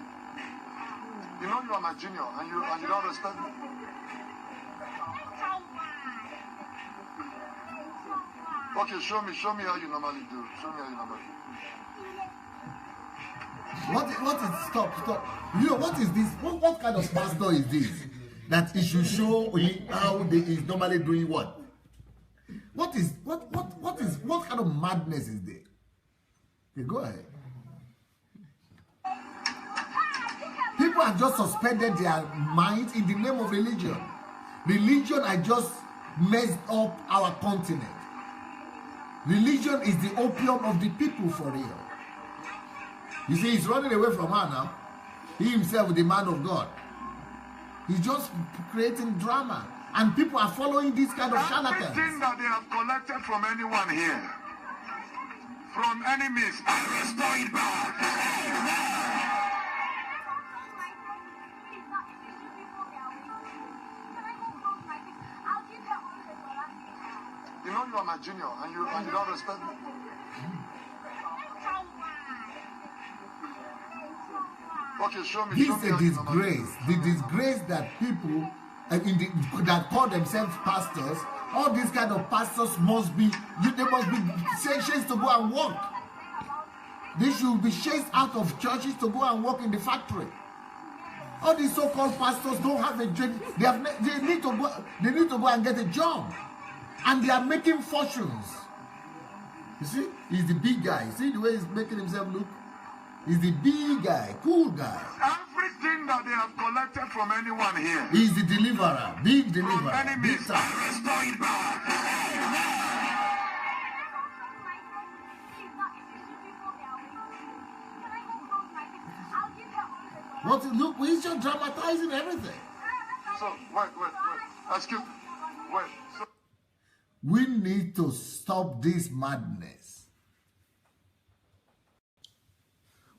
Speaker 6: You know you are my junior, and you don't respect me. Okay, show me how you normally do. Show me how you normally do.
Speaker 1: What is stop? You know what is this? What kind of pastor is this? That he should show how they is normally doing what? What kind of madness is there? Okay, go ahead. People have just suspended their minds in the name of religion. Religion has just messed up our continent. Religion is the opium of the people for real. You see, he's running away from her now. He himself, the man of God. He's just creating drama. And people are following this kind of charlatans.
Speaker 6: Everything that they have collected from anyone here, from enemies, I restore it back. You know you are my junior, and you don't respect me. Okay, show me.
Speaker 1: This is a disgrace. The disgrace that people that call themselves pastors, all these kind of pastors must be, they must be chased to go and work. They should be chased out of churches to go and work in the factory. All these so-called pastors don't have a job. They need to go and get a job, and they are making fortunes. You see, he's the big guy. See the way he's making himself look. He's the big guy, cool guy.
Speaker 6: Everything that they have collected from anyone here.
Speaker 1: He's the deliverer, big deliverer.
Speaker 6: From enemies,
Speaker 1: big time.
Speaker 6: restore it back.
Speaker 1: Look, he's just dramatizing everything.
Speaker 6: So, wait. Excuse me. Wait. So,
Speaker 1: we need to stop this madness.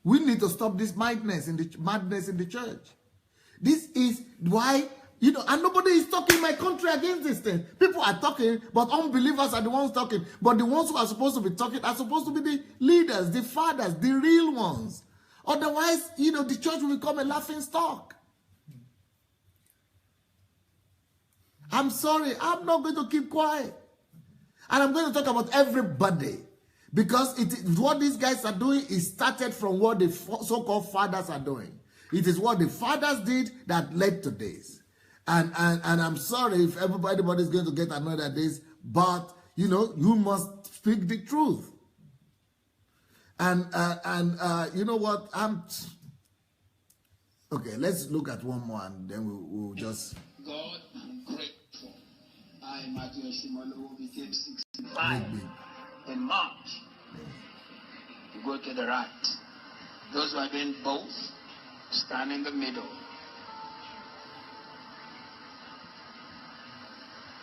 Speaker 1: We need to stop this madness in the church. This is why, and nobody is talking in my country against this thing. People are talking, but unbelievers are the ones talking. But the ones who are supposed to be talking are supposed to be the leaders, the fathers, the real ones. Otherwise, the church will become a laughing stock. I'm sorry, I'm not going to keep quiet. And I'm going to talk about everybody. Because what these guys are doing is started from what the so-called fathers are doing. It is what the fathers did that led to this. And I'm sorry if everybody is going to get annoyed at this, but you must speak the truth. And you know what? Okay, let's look at one more and then we'll just.
Speaker 9: God, I'm grateful. I, Matthew Shimolo, became 65 in March. You go to the right. Those who are doing both, stand in the middle.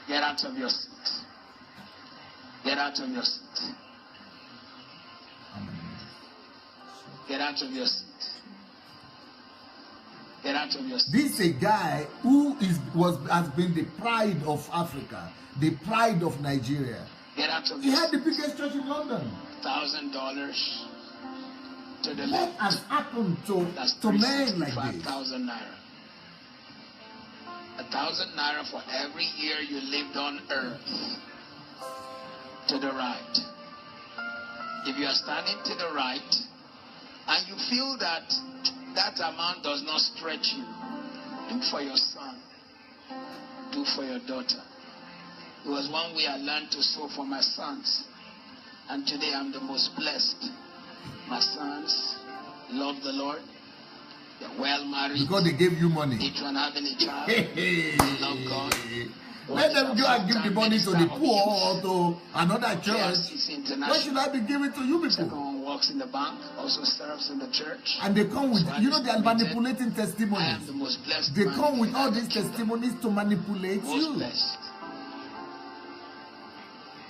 Speaker 9: Get out of your seat. Get out of your seat. Get out of your seat. Get out of your seat.
Speaker 1: This is a guy who has been the pride of Africa, the pride of Nigeria.
Speaker 9: Get out of
Speaker 1: he
Speaker 9: your
Speaker 1: had the
Speaker 9: seat.
Speaker 1: biggest church in London.
Speaker 9: $1,000 to the
Speaker 1: What
Speaker 9: left.
Speaker 1: has happened
Speaker 9: That's
Speaker 1: to men like this?
Speaker 9: 365,000 naira. 1,000 naira for every year you lived on earth. To the right. If you are standing to the right and you feel that that amount does not stretch you, do for your son. Do for your daughter. It was one way I learned to sow for my sons. And today I'm the most blessed. My sons love the Lord. They're well married.
Speaker 1: Because they gave you money.
Speaker 9: Each one having a child. They love God.
Speaker 1: Let them go and give the money to the poor or to another church. Why should I be giving to you
Speaker 9: Second
Speaker 1: people?
Speaker 9: one works in the bank, also serves in the church.
Speaker 1: And they come with, they are manipulating
Speaker 9: I am the
Speaker 1: testimonies.
Speaker 9: most blessed.
Speaker 1: They
Speaker 9: man
Speaker 1: come with
Speaker 9: in
Speaker 1: all
Speaker 9: the
Speaker 1: these
Speaker 9: kingdom.
Speaker 1: testimonies to manipulate
Speaker 9: Most
Speaker 1: you.
Speaker 9: blessed.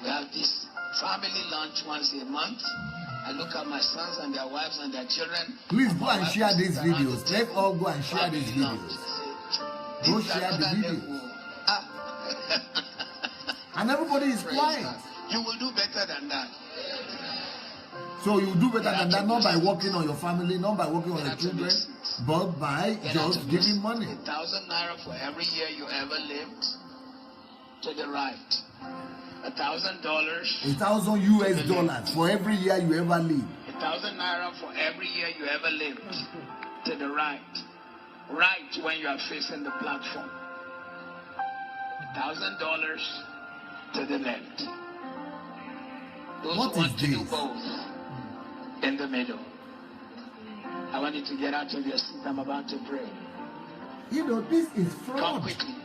Speaker 9: We have this family lunch once a month. I look at my sons and their wives and their children.
Speaker 1: Please go and share these videos. Let's all go and share these videos. Go share the videos. And everybody is quiet.
Speaker 9: You will do better than that.
Speaker 1: So you do better than that, not by working on your family, not by working on your children, but by just giving money.
Speaker 9: 1,000 naira for every year you ever lived to the right. $1,000.
Speaker 1: $1,000 US for every year you ever live.
Speaker 9: 1,000 naira for every year you ever lived to the right. Right when you are facing the platform. $1,000 to the left. Those
Speaker 1: What
Speaker 9: who want
Speaker 1: is
Speaker 9: to do
Speaker 1: this?
Speaker 9: both in the middle. I want you to get out of your seat. I'm about to pray.
Speaker 1: You know, this is
Speaker 9: Come
Speaker 1: fraud.
Speaker 9: quickly.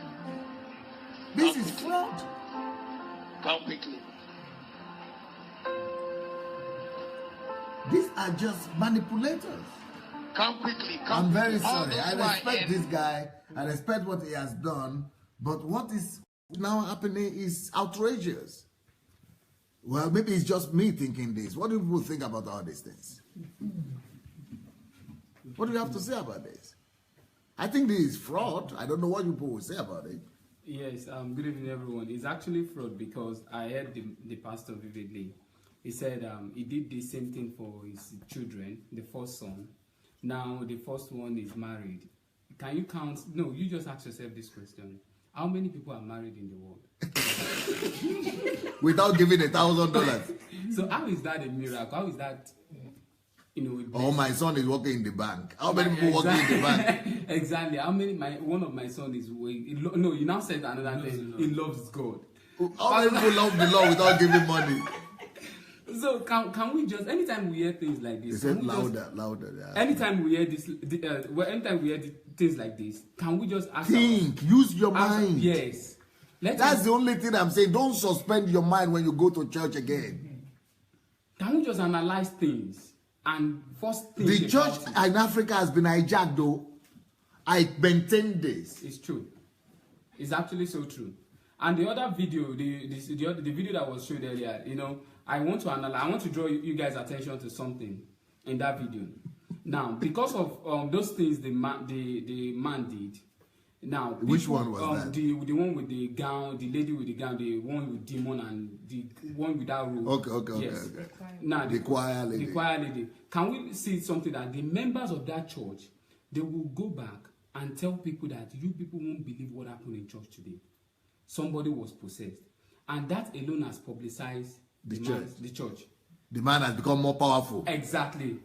Speaker 1: This is fraud.
Speaker 9: Come quickly.
Speaker 1: These are just manipulators.
Speaker 9: Come quickly. Come
Speaker 1: I'm very
Speaker 9: quickly. All
Speaker 1: sorry.
Speaker 9: those
Speaker 1: I
Speaker 9: who are
Speaker 1: respect
Speaker 9: in-
Speaker 1: this guy. I respect what he has done. But what is now happening is outrageous. Well, maybe it's just me thinking this. What do people think about all these things? What do you have to say about this? I think this is fraud. I don't know what people will say about it.
Speaker 10: Yes, good evening, everyone. It's actually fraud because I heard the pastor vividly. He said he did the same thing for his children, the first son. Now the first one is married. Can you count? No, you just ask yourself this question. How many people are married in the world?
Speaker 1: Without giving $1,000.
Speaker 10: So how is that a miracle? How is that, you know?
Speaker 1: Oh, my son is working in the bank. How many people working in the bank?
Speaker 10: Exactly. How many? One of my son is. No, you now said another thing. He loves God.
Speaker 1: How many people love the Lord without giving money?
Speaker 10: So can we just, anytime we hear things like this,
Speaker 1: He said louder. Yeah.
Speaker 10: Anytime we hear this, anytime we hear things like this, can we just ask?
Speaker 1: Think. Use your mind.
Speaker 10: Yes.
Speaker 1: That's the only thing I'm saying. Don't suspend your mind when you go to church again.
Speaker 10: Can we just analyze things and first think
Speaker 1: The church
Speaker 10: about it?
Speaker 1: in Africa has been hijacked, though. I maintain this.
Speaker 10: It's true. It's actually so true. And the other video, the video that was showed earlier, you know, I want to analyze. I want to draw you guys' attention to something in that video. Now, because of those things the man did. Now,
Speaker 1: which one was that?
Speaker 10: The one with the gown, the lady with the gown, the one with demon, and the one without robe.
Speaker 1: Okay.
Speaker 10: Yes. Now,
Speaker 1: the choir lady.
Speaker 10: The choir lady. Can we see something that the members of that church, they will go back and tell people that you people won't believe what happened in church today. Somebody was possessed, and that alone has publicized the church.
Speaker 1: The man has become more powerful.
Speaker 10: Exactly.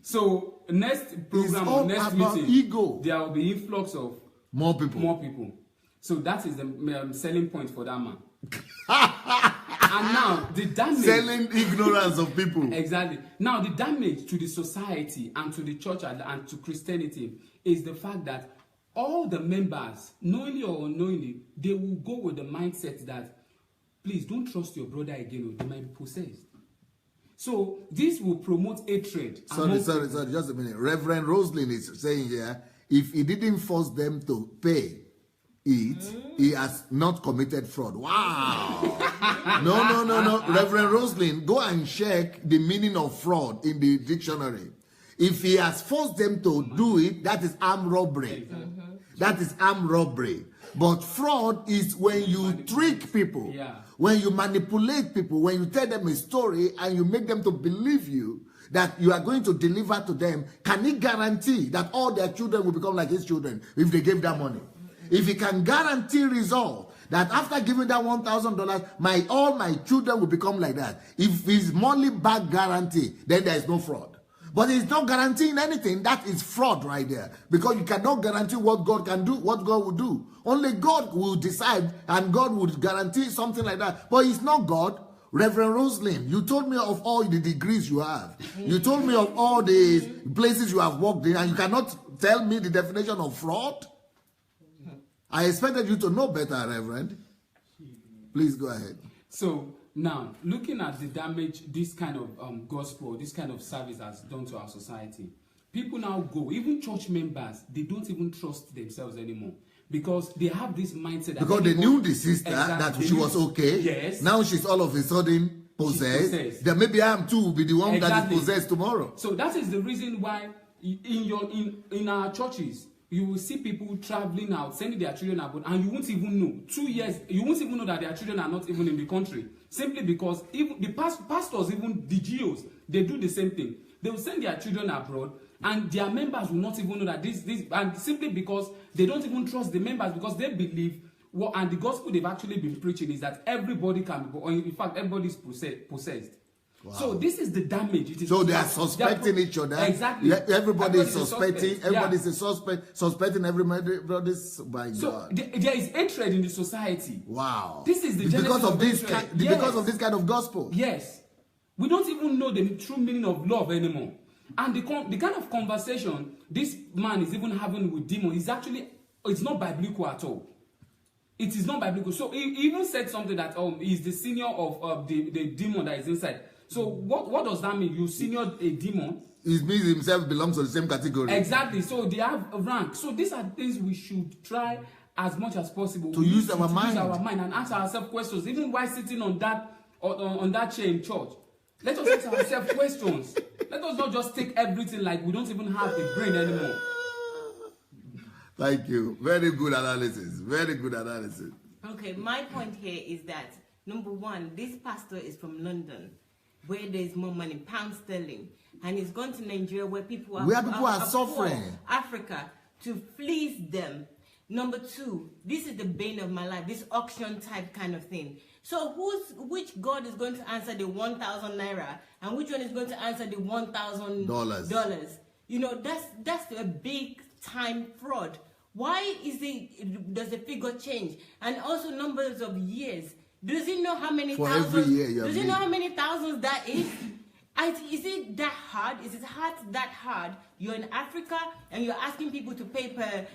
Speaker 10: So next program, next meeting,
Speaker 1: ego.
Speaker 10: There will be influx of
Speaker 1: more people.
Speaker 10: So that is the selling point for that man. And now the damage.
Speaker 1: Selling ignorance of people.
Speaker 10: Exactly. Now the damage to the society and to the church and to Christianity is the fact that all the members, knowingly or unknowingly, they will go with the mindset that, please don't trust your brother again, or they might be possessed. So this will promote hatred.
Speaker 1: Sorry, just a minute. Reverend Roslyn is saying here, if he didn't force them to pay it, he has not committed fraud. Wow. No. Reverend Roslyn, go and check the meaning of fraud in the dictionary. If he has forced them to do it, that is armed robbery. That is armed robbery. But fraud is when you trick people, when you manipulate people, when you tell them a story and you make them to believe you that you are going to deliver to them. Can he guarantee that all their children will become like his children if they gave that money? If he can guarantee result that after giving that $1,000, all my children will become like that. If his money back guarantee, then there is no fraud. But he's not guaranteeing anything. That is fraud right there. Because you cannot guarantee what God can do, what God will do. Only God will decide, and God would guarantee something like that. But he's not God. Reverend Roslyn, you told me of all the degrees you have. You told me of all the places you have worked in, and you cannot tell me the definition of fraud? I expected you to know better, Reverend. Please go ahead.
Speaker 10: So, now, looking at the damage this kind of gospel, this kind of service has done to our society, people now go, even church members, they don't even trust themselves anymore. Because they have this mindset. That
Speaker 1: because they knew the sister, that she was okay.
Speaker 10: Yes.
Speaker 1: Now she's all of a sudden possessed, then maybe I am too will be the one that is possessed tomorrow.
Speaker 10: So that is the reason why in our churches you will see people traveling out, sending their children abroad, and you won't even know. 2 years, you won't even know that their children are not even in the country, simply because even the pastors, even the GOs, they do the same thing. They will send their children abroad, and their members will not even know that this, and simply because they don't even trust the members, because they believe and the gospel they've actually been preaching is that everybody can be, or in fact, everybody is possessed. Wow. So this is the damage. It is
Speaker 1: so they are suspecting each other.
Speaker 10: Exactly.
Speaker 1: Everybody is suspecting. Everybody is a suspect. Suspecting everybody's. By
Speaker 10: so
Speaker 1: God.
Speaker 10: There is hatred in the society.
Speaker 1: Wow.
Speaker 10: This is the
Speaker 1: because of this.
Speaker 10: Yes.
Speaker 1: Because of this kind of gospel.
Speaker 10: Yes. We don't even know the true meaning of love anymore. And the kind of conversation this man is even having with demons is actually, it's not biblical at all. It is not biblical. So he even said something that he's the senior of the demon that is inside. So what does that mean? You senior a demon?
Speaker 1: It means himself belongs to the same category.
Speaker 10: Exactly. So they have a rank. So these are things we should try as much as possible
Speaker 1: to use our mind.
Speaker 10: Use our mind and ask ourselves questions, even while sitting on that chair in church. Let us ask ourselves questions. Let us not just take everything like we don't even have a brain anymore.
Speaker 1: Thank you. Very good analysis. Very good analysis.
Speaker 7: Okay, my point here is that, number one, this pastor is from London, where there's more money, pound sterling, and he's gone to Nigeria where people are
Speaker 1: suffering,
Speaker 7: poor, Africa, to fleece them. Number two, this is the bane of my life, this auction type kind of thing. So which God is going to answer the 1,000 naira, and which one is going to answer the $1,000? You know, that's a big time fraud. Why does the figure change? And also numbers of years. Does he know how many thousands?
Speaker 1: Every year,
Speaker 7: does he know how many thousands that is? Is it that hard? Is it that hard? You're in Africa and you're asking people to pay per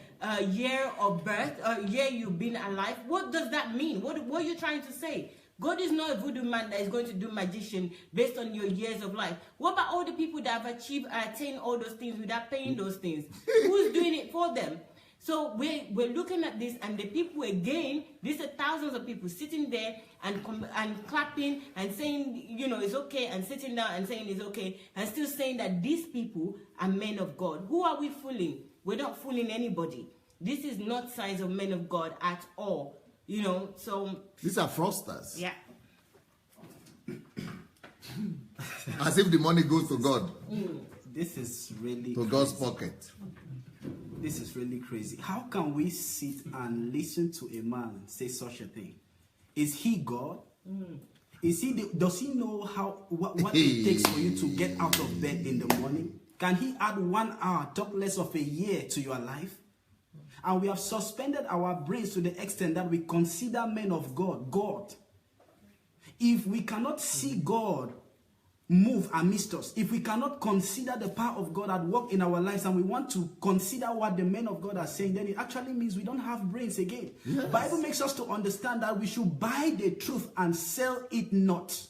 Speaker 7: year of birth, or year you've been alive. What does that mean? What are you trying to say? God is not a voodoo man that is going to do magician based on your years of life. What about all the people that have attained all those things without paying those things? Who's doing it for them? So we're looking at this, and the people again, these are thousands of people sitting there and clapping and saying, you know, it's okay, and sitting down and saying it's okay, and still saying that these people are men of God. Who are we fooling? We're not fooling anybody. This is not signs of men of God at all. You know, so
Speaker 1: these are fraudsters.
Speaker 7: Yeah.
Speaker 1: As if the money goes to God.
Speaker 11: This is really
Speaker 1: to God's pocket.
Speaker 11: This is really crazy. How can we sit and listen to a man say such a thing? Is he God? Is he? Does he know what it takes for you to get out of bed in the morning? Can he add 1 hour, talk less of a year to your life? And we have suspended our brains to the extent that we consider men of God. If we cannot see God move amidst us, if we cannot consider the power of God at work in our lives, and we want to consider what the men of God are saying, then it actually means we don't have brains again. Yes. The Bible makes us to understand that we should buy the truth and sell it not.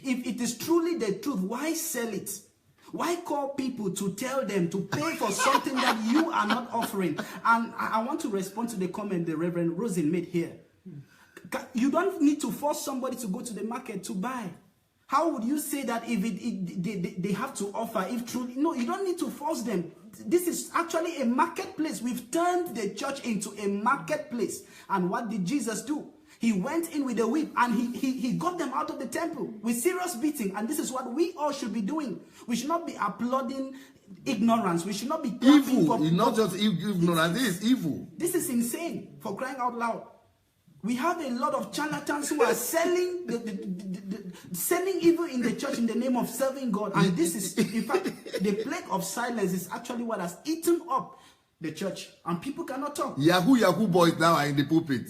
Speaker 11: If it is truly the truth, why sell it? Why call people to tell them to pay for something that you are not offering? And I want to respond to the comment the Reverend Rosin made here. You don't need to force somebody to go to the market to buy. How would you say that if they have to offer, if truly? No, you don't need to force them. This is actually a marketplace. We've turned the church into a marketplace. And what did Jesus do? He went in with a whip and he got them out of the temple with serious beating. And this is what we all should be doing. We should not be applauding ignorance. We should not be
Speaker 1: evil. It's not just ignorance. This is evil.
Speaker 11: This is insane, for crying out loud. We have a lot of charlatans who are selling selling evil in the church in the name of serving God. And this is, in fact, the plague of silence is actually what has eaten up the church. And people cannot talk.
Speaker 1: Yahoo boys now are in the pulpit.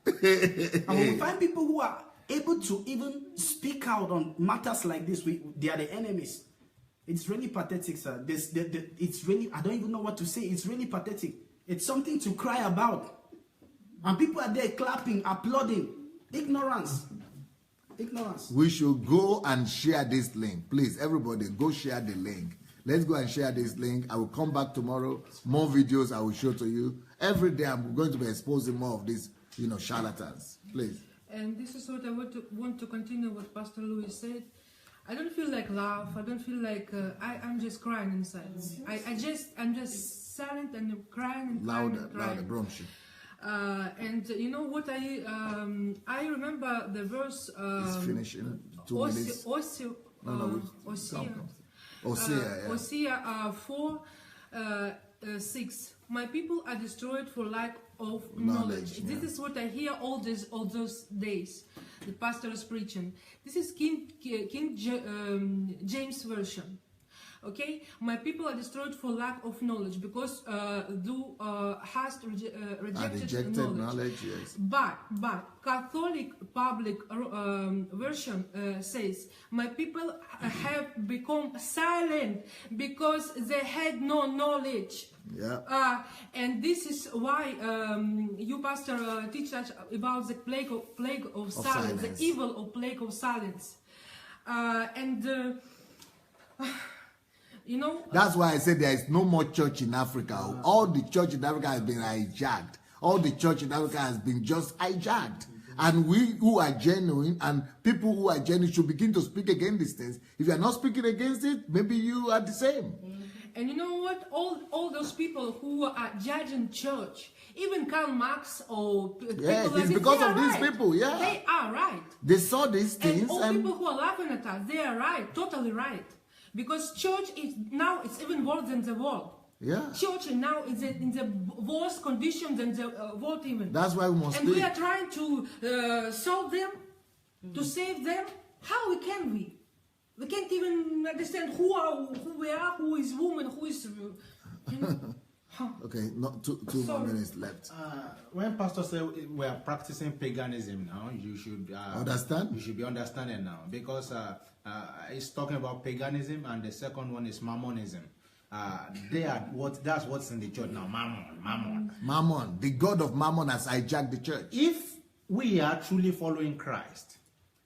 Speaker 11: And when we find people who are able to even speak out on matters like this, they are the enemies. It's really pathetic, sir. It's really, I don't even know what to say. It's really pathetic. It's something to cry about. And people are there clapping, applauding. Ignorance. Ignorance.
Speaker 1: We should go and share this link. Please, everybody, go share the link. Let's go and share this link. I will come back tomorrow. More videos I will show to you. Every day I'm going to be exposing more of these, charlatans. Please.
Speaker 12: And this is what I want to continue what Pastor Louis said. I don't feel like laugh. I don't feel like I'm just crying inside. I'm just silent and crying and crying and crying.
Speaker 1: Louder, Bromshin.
Speaker 12: And you know what I remember the verse.
Speaker 1: It's finishing 2 minutes.
Speaker 12: Hosea 4:6. My people are destroyed for lack of knowledge.
Speaker 1: Yeah.
Speaker 12: This is what I hear all those days. The pastor is preaching. This is King James version. Okay, my people are destroyed for lack of knowledge because thou hast rejected knowledge.
Speaker 1: Yes.
Speaker 12: But Catholic public version says, my people have become silent because they had no knowledge.
Speaker 1: Yeah.
Speaker 12: And this is why you, Pastor, teach us about the plague of silence, the evil of plague of silence. You know,
Speaker 1: that's why I said there is no more church in Africa. All the church in Africa has been hijacked. All the church in Africa has been just hijacked. And we who are genuine and people who are genuine should begin to speak against these things. If you are not speaking against it, maybe you are the same.
Speaker 12: And you know what? All those people who are judging church, even Karl Marx or people
Speaker 1: it's because of these people. Yeah,
Speaker 12: they are right.
Speaker 1: They saw these things,
Speaker 12: and all people who are laughing at us, they are right, totally right. Because church is now, it's even worse than the world.
Speaker 1: Yeah.
Speaker 12: Church now is in the worst condition than the world even.
Speaker 1: That's why we must.
Speaker 12: And we are trying to solve them, to save them. How can we? We can't even understand who we are, who is woman, who is. You know.
Speaker 1: Okay, not two more minutes left.
Speaker 5: When Pastor said we are practicing paganism now, you should
Speaker 1: understand.
Speaker 5: You should be understanding now, because he's talking about paganism, and the second one is Mammonism. That's what's in the church now. Mammon.
Speaker 1: The god of Mammon has hijacked the church.
Speaker 5: If we are truly following Christ,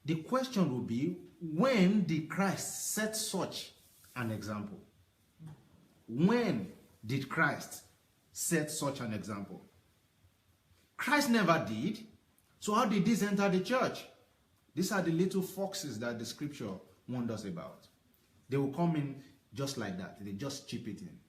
Speaker 5: the question will be, when did Christ set such an example? When did Christ set such an example? Christ never did. So how did this enter the church? These are the little foxes that the scripture warned us about. They will come in just like that. They just chip it in.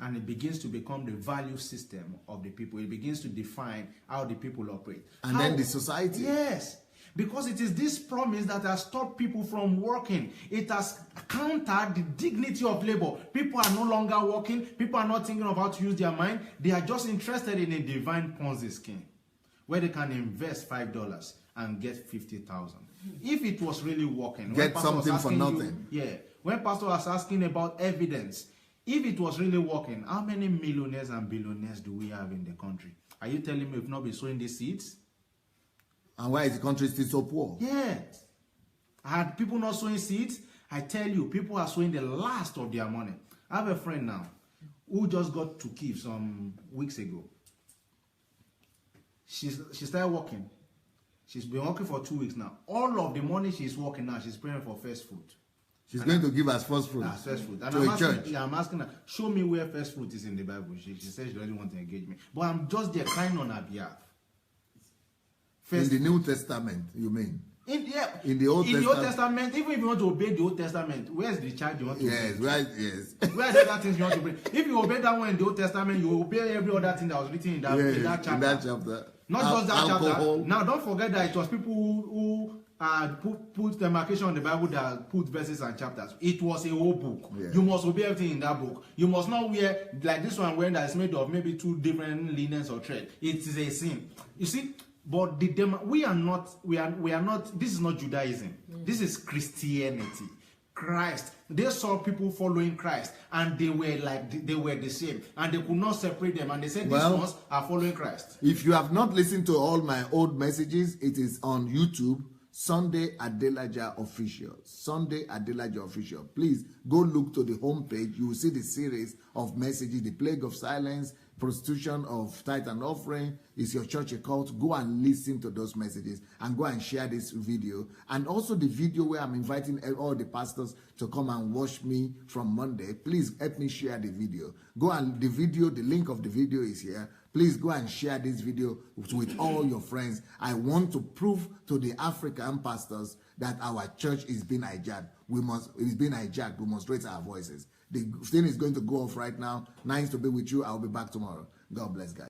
Speaker 5: And it begins to become the value system of the people. It begins to define how the people operate.
Speaker 1: And then the society.
Speaker 5: Yes. Because it is this promise that has stopped people from working. It has countered the dignity of labor. People are no longer working. People are not thinking of how to use their mind. They are just interested in a divine Ponzi scheme where they can invest $5 and get 50,000. If it was really working,
Speaker 1: get something for nothing.
Speaker 5: When Pastor was asking about evidence, if it was really working, how many millionaires and billionaires do we have in the country? Are you telling me we've not been sowing these seeds?
Speaker 1: And why is the country still so poor?
Speaker 5: Yeah. Had people not sowing seeds, I tell you, people are sowing the last of their money. I have a friend now who just got to Kyiv some weeks ago. She started working. She's been working for 2 weeks now. All of the money she's working now, she's praying for first fruit.
Speaker 1: She's going to give us first fruit.
Speaker 5: First fruit. And
Speaker 1: to a church.
Speaker 5: I'm asking her, show me where first fruit is in the Bible. She says she doesn't want to engage me. But I'm just there crying on her behalf.
Speaker 1: In the New Testament, you mean?
Speaker 5: In
Speaker 1: the Old
Speaker 5: Testament, even if you want to obey the Old Testament, where's the child you want to obey?
Speaker 1: Yes, right, yes.
Speaker 5: Where are the other things you want to obey? If you obey that one in the Old Testament, you obey every other thing that was written in that chapter.
Speaker 1: In that chapter.
Speaker 5: Not just that
Speaker 1: alcohol.
Speaker 5: chapter. Now, don't forget that it was people who put demarcation on the Bible that put verses and chapters. It was a whole book. Yeah. You must obey everything in that book. You must not wear, like this one, wearing that is made of maybe 2 different linens or thread. It is a sin. You see? But we are not, this is not Judaism. This is Christianity. Christ. They saw people following Christ and they were the same. And they could not separate them. And they said, these ones are following Christ.
Speaker 1: If you have not listened to all my old messages, it is on YouTube, Sunday Adelaja Official. Sunday Adelaja Official. Please go look to the homepage. You will see the series of messages, the plague of silence, prostitution of tithe and offering, is your church a cult? Go and listen to those messages and go and share this video. And also the video where I'm inviting all the pastors to come and watch me from Monday. Please help me share the video. Go and the link of the video is here. Please go and share this video with all your friends. I want to prove to the African pastors that our church is being hijacked. It's being hijacked. We must raise our voices. The thing is going to go off right now. Nice to be with you. I'll be back tomorrow. God bless, guys.